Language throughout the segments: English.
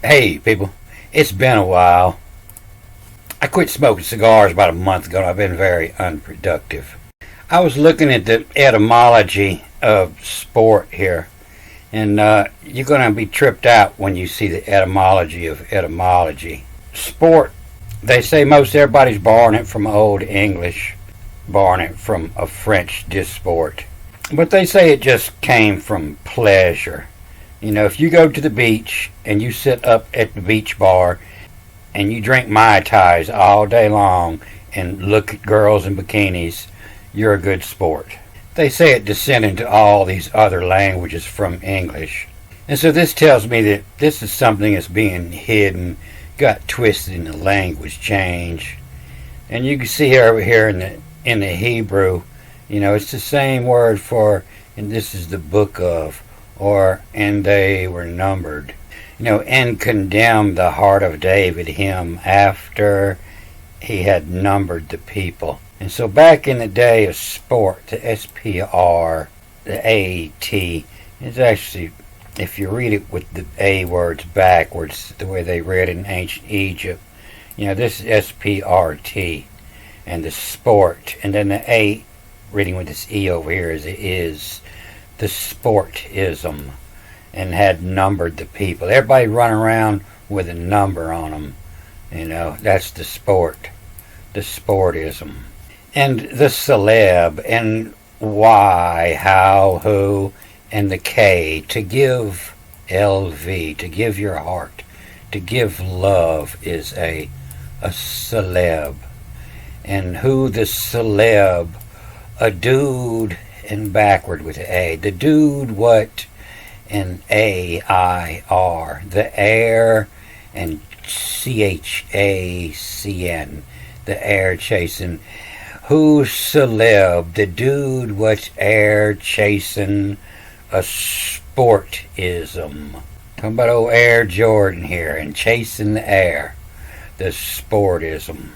Hey, people. It's been a while. I quit smoking cigars about a month ago and I've been very unproductive. I was looking at the etymology of sport here, and you're going to be tripped out when you see the etymology of etymology. Sport, they say most everybody's borrowing it from Old English, borrowing it from a French disport. But they say it just came from pleasure. You know, if you go to the beach and you sit up at the beach bar and you drink Mai Tais all day long and look at girls in bikinis, you're a good sport. They say it descended to all these other languages from English. And so this tells me that this is something that's being hidden, got twisted in the language change. And you can see over here in the Hebrew, you know, it's the same word for, and this is the book of, or and they were numbered. You know, and condemned the heart of David him after he had numbered the people. And so back in the day of sport, the SPR, the AT, is actually, if you read it with the A words backwards, the way they read it in ancient Egypt, you know, this is SPRT, and the sport, and then the A, reading with this E over here is the sportism, and had numbered the people. Everybody running around with a number on them. You know, that's the sport, the sportism. And the celeb, and why, how, who, and the K, to give LV, to give your heart, to give love is a celeb. And who the celeb, a dude, and backward with A. The dude, what, and AIR. The air, and CHACN. The air chasing. Who's celeb? The dude, what's air chasing a sportism. Talking about old Air Jordan here, and chasing the air. The sportism.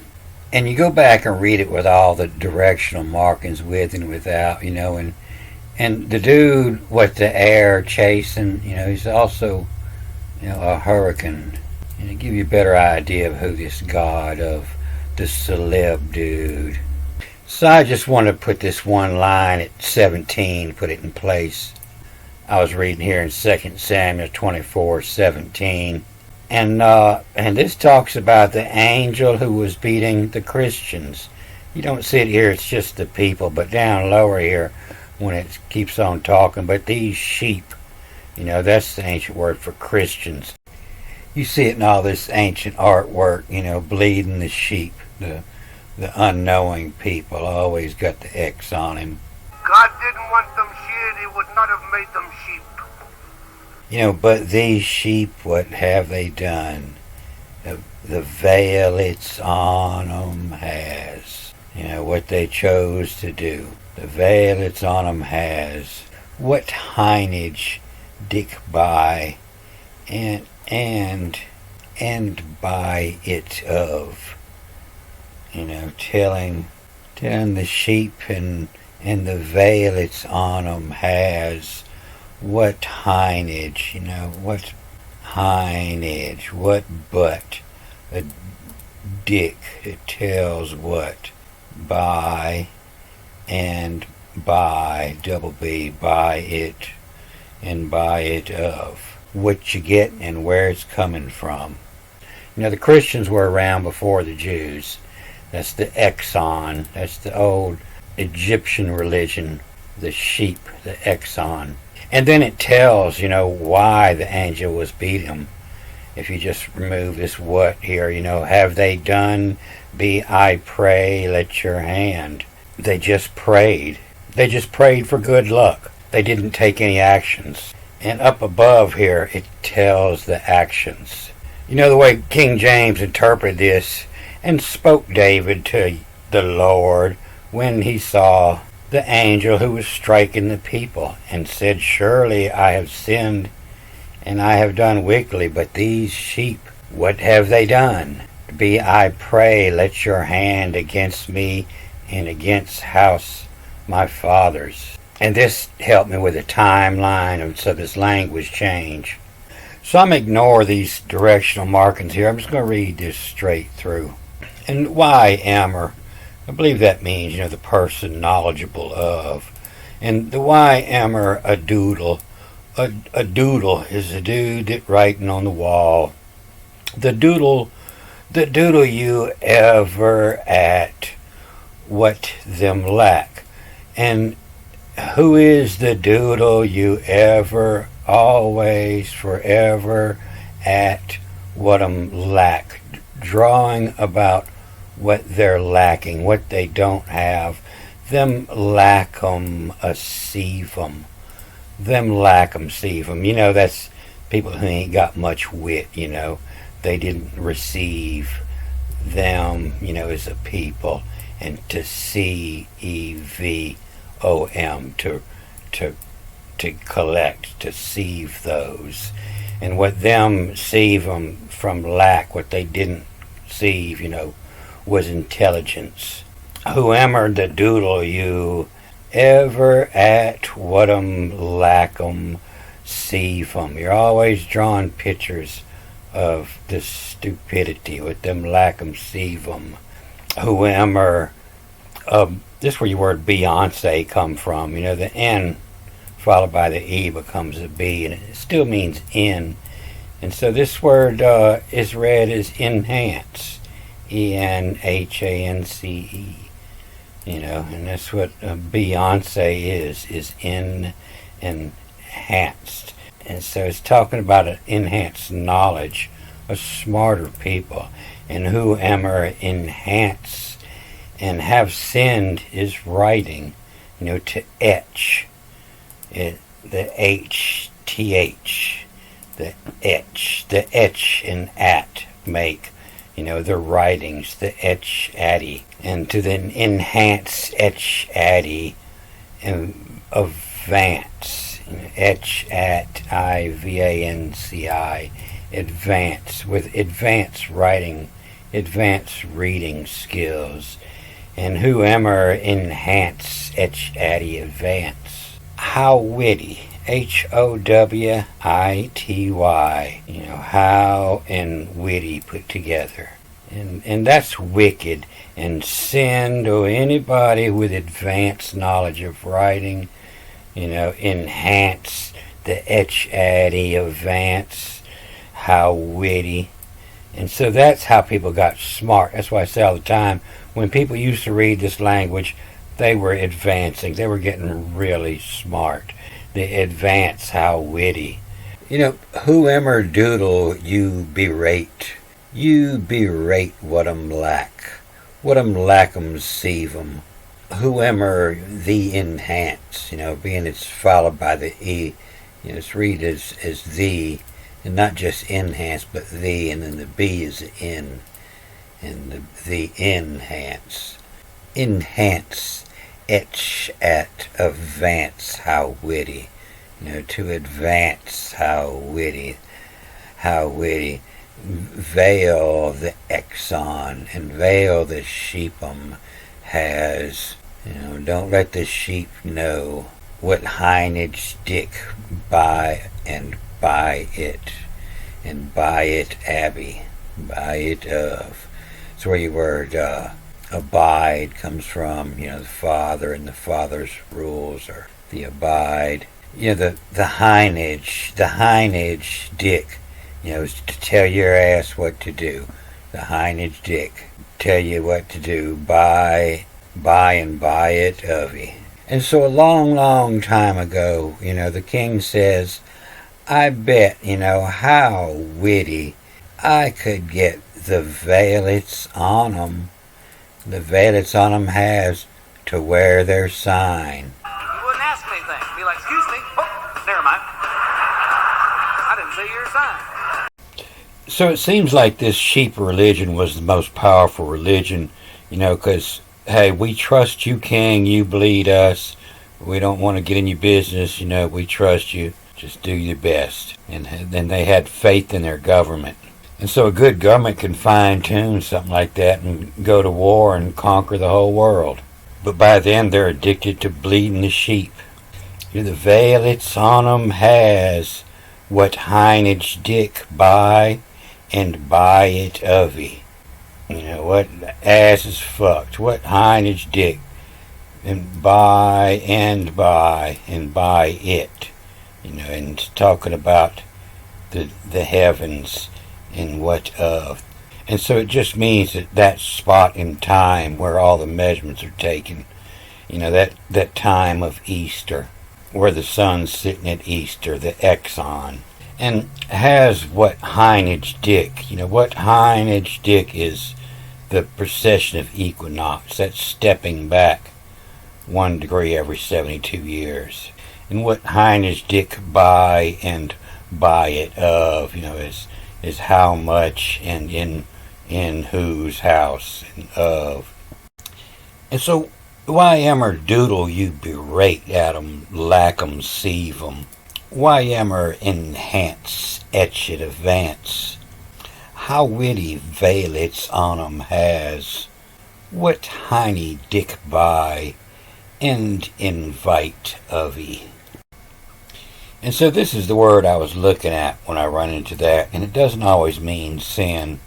And you go back and read it with all the directional markings with and without, you know, and the dude with the air chasing, you know, he's also, you know, a hurricane. And to give you a better idea of who this god of the celeb dude. So I just wanted to put this one line at 17, put it in place. I was reading here in 2 Samuel 24:17. And this talks about the angel who was beating the Christians. You don't see it here, it's just the people, but down lower here when it keeps on talking, but these sheep, you know, that's the ancient word for Christians. You see it in all this ancient artwork, you know, bleeding the sheep, the unknowing people, always got the X on him. God didn't want them sheared, he would not have made them sheep. You know, but these sheep, what have they done? The veil it's on 'em has. You know, what they chose to do. The veil it's on 'em has. What heinage dick by and by it of. You know, telling the sheep and the veil it's on 'em has. What heinage, you know, what heinage, what butt, a dick, it tells what, by, and by, double B, by it, and by it of, what you get and where it's coming from. You know, the Christians were around before the Jews. That's the Exxon, that's the old Egyptian religion, the sheep, the Exxon. And then it tells, you know, why the angel was beating them. If you just remove this what here, you know, have they done, be I pray, let your hand. They just prayed. They just prayed for good luck. They didn't take any actions. And up above here, it tells the actions. You know, the way King James interpreted this, and spoke David to the Lord when he saw the angel who was striking the people, and said, surely I have sinned, and I have done wickedly, but these sheep, what have they done? Be I pray, let your hand against me, and against house my father's. And this helped me with a timeline of so this language change. So I'm ignore these directional markings here. I'm just going to read this straight through. And why Ammer? I believe that means, the person knowledgeable of. And the why Ammer a doodle. A doodle is a dude that writing on the wall. The doodle you ever at what them lack. And who is the doodle you ever, always, forever at what 'em lack? Drawing about what they're lacking, what they don't have. Them lack 'em a sieve 'em. Them lack 'em sieve 'em. That's people who ain't got much wit, They didn't receive them, as a people. And to CEVOM, to collect, to sieve those. And what them sieve 'em from lack, what they didn't sieve, was intelligence. Whoever the doodle you ever at what 'em lack 'em sieve 'em. You're always drawing pictures of this stupidity with them lack 'em sieve 'em. Whoever, this is where your word Beyonce come from. The N followed by the E becomes a B, and it still means in. And so this word is read as enhance, ENHANCE. And that's what Beyonce is enhanced. And so it's talking about an enhanced knowledge, a smarter people. And whoever enhance and have sinned is writing, to etch. The HTH, the etch and at make, the writings, the etch addy. And to then enhance etch addy and advance, etch at IVANCI, advance, with advanced writing, advanced reading skills. And whoever enhance etch addy advance. How witty, HOWITY, how and witty put together. And that's wicked. And sinned, or anybody with advanced knowledge of writing, enhance, the etch addy, advance, how witty. And so that's how people got smart. That's why I say all the time, when people used to read this language, they were advancing. They were getting really smart. The advance, how witty. Whoever doodle you berate. You berate what 'em lack. What 'em lack 'em sieve 'em. Whoever the enhance, being it's followed by the E. It's read as the, and not just enhance, but the, and then the B is the N. And the enhance. Enhance. Etch at advance, how witty. To advance, how witty. How witty. Veil the Exxon and veil the sheepum has. Don't let the sheep know what hinage dick buy and buy it. And buy it abbey. Buy it of. It's where your word abide comes from, the father and the father's rules, or the abide. The hinage dick, is to tell your ass what to do. The hinage dick, tell you what to do. Buy and buy it of ye. And so a long, long time ago, the king says, I bet, how witty I could get the veilets on 'em. The veilets on 'em has to wear their sign. You wouldn't ask me anything. Be like, excuse me. Oh, never mind. I didn't see your sign. So it seems like this sheep religion was the most powerful religion, because, hey, we trust you, king, you bleed us. We don't want to get in your business, we trust you. Just do your best. And then they had faith in their government. And so a good government can fine-tune something like that and go to war and conquer the whole world. But by then they're addicted to bleeding the sheep. The veil it's on 'em has What hinage dick buy, and buy it of ye. You know, what ass is fucked. What hinage dick, and buy it. You know, and it's talking about the heavens and what of. And so it just means that spot in time where all the measurements are taken, you know, that time of Easter, where the sun's sitting at Easter, the Exxon, and has what hinage dick. You know, what hinage dick is the precession of equinox, that's stepping back 1 degree every 72 years. And what hinage dick buy and buy it of, you know, is how much and in whose house and of. And so why emer doodle you berate at 'em, lack 'em, sieve 'em? Why emer enhance, etch it, advance? How witty veil it's on 'em has? What hiney dick buy and invite of ye? And so this is the word I was looking at when I run into that, and it doesn't always mean sin.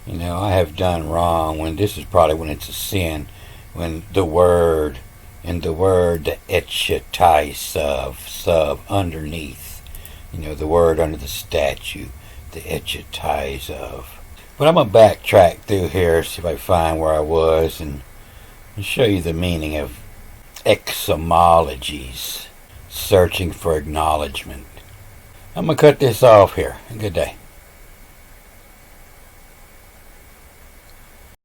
You know, I have done wrong when this is probably when it's a sin, when the word the etchatai sub underneath, you know, the word under the statue, the etchatais of. But I'm gonna backtrack through here, see if I find where I was, and show you the meaning of exomologies, searching for acknowledgement. I'm gonna cut this off here. Good day.